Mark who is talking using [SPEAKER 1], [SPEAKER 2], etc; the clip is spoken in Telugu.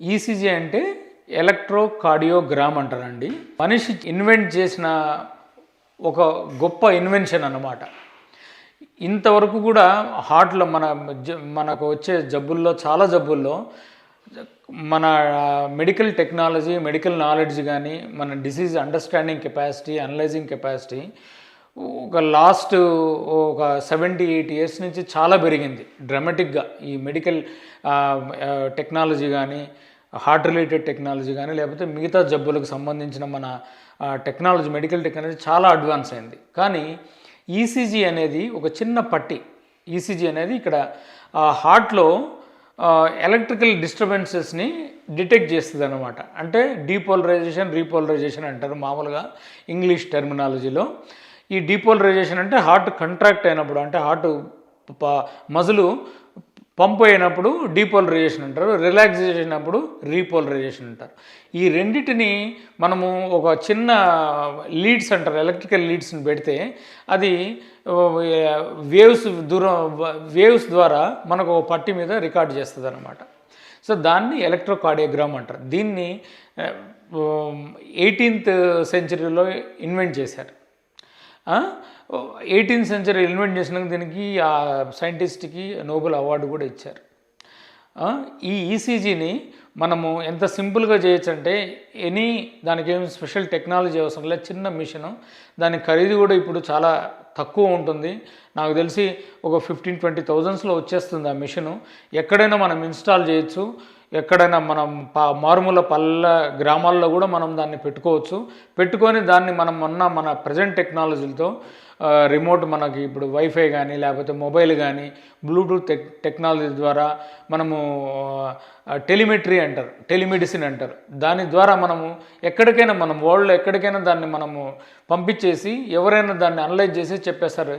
[SPEAKER 1] ఈసీజీ అంటే ఎలక్ట్రోకార్డియోగ్రామ్ అంటారండి. మనిషి ఇన్వెంట్ చేసిన ఒక గొప్ప ఇన్వెన్షన్ అన్నమాట. ఇంతవరకు కూడా హార్ట్లో మనకు వచ్చే జబ్బుల్లో చాలా జబ్బుల్లో మన మెడికల్ టెక్నాలజీ, మెడికల్ నాలెడ్జ్ కానీ, మన disease understanding capacity, analysing capacity ఒక లాస్ట్ ఒక 70-80 ఇయర్స్ నుంచి చాలా పెరిగింది డ్రామాటిక్గా. ఈ మెడికల్ టెక్నాలజీ కానీ, హార్ట్ రిలేటెడ్ టెక్నాలజీ కానీ, లేకపోతే మిగతా జబ్బులకు సంబంధించిన మన టెక్నాలజీ, మెడికల్ టెక్నాలజీ చాలా అడ్వాన్స్ అయింది. కానీ ఈసీజీ అనేది ఒక చిన్న పట్టి. ఈసీజీ అనేది ఇక్కడ హార్ట్లో ఎలక్ట్రికల్ డిస్టర్బెన్సెస్ని డిటెక్ట్ చేస్తుంది అనమాట. అంటే డీపోలరైజేషన్, రీపోలరైజేషన్ అంటారు మామూలుగా ఇంగ్లీష్ టెర్మినాలజీలో. ఈ డీపోలరైజేషన్ అంటే హార్ట్ కంట్రాక్ట్ అయినప్పుడు, అంటే హార్ట్ మజిలు పంప్ అయినప్పుడు డీపోలరైజేషన్ అంటారు, రిలాక్సేషన్ అప్పుడు రీపోలరైజేషన్ అంటారు. ఈ రెండింటిని మనము ఒక చిన్న లీడ్స్ అంటారు, ఎలక్ట్రికల్ లీడ్స్ని పెడితే అది వేవ్స్ ద్వారా మనకు ఒక పట్టి మీద రికార్డ్ చేస్తుంది అనమాట. సో దాన్ని ఎలక్ట్రోకార్డియోగ్రామ్ అంటారు. దీన్ని 18th సెంచరీలో ఇన్వెంట్ చేశారు. 18th సెంచరీ ఇన్వెంట్ చేసినాక దీనికి ఆ సైంటిస్ట్కి నోబెల్ అవార్డు కూడా ఇచ్చారు. ఈ ఈసీజీని మనము ఎంత సింపుల్గా చేయొచ్చు అంటే దానికి ఏం స్పెషల్ టెక్నాలజీ అవసరం లేదు, చిన్న మిషను. దాని ఖరీదు కూడా ఇప్పుడు చాలా తక్కువ ఉంటుంది. నాకు తెలిసి ఒక 15-20 thousandsలో వచ్చేస్తుంది ఆ మిషను. ఎక్కడైనా మనం ఇన్స్టాల్ చేయొచ్చు. ఎక్కడైనా మనం మారుమూల గ్రామాల్లో కూడా మనం దాన్ని పెట్టుకొని దాన్ని మన ప్రజెంట్ టెక్నాలజీలతో రిమోట్, మనకి ఇప్పుడు వైఫై కానీ, లేకపోతే మొబైల్ కానీ, బ్లూటూత్ టెక్నాలజీ ద్వారా మనము టెలిమెడిసిన్ అంటారు. దాని ద్వారా మనము ఎక్కడికైనా, మనం వరల్డ్లో ఎక్కడికైనా దాన్ని మనము పంపించేసి ఎవరైనా దాన్ని అనలైజ్ చేసి చెప్పేస్తారు.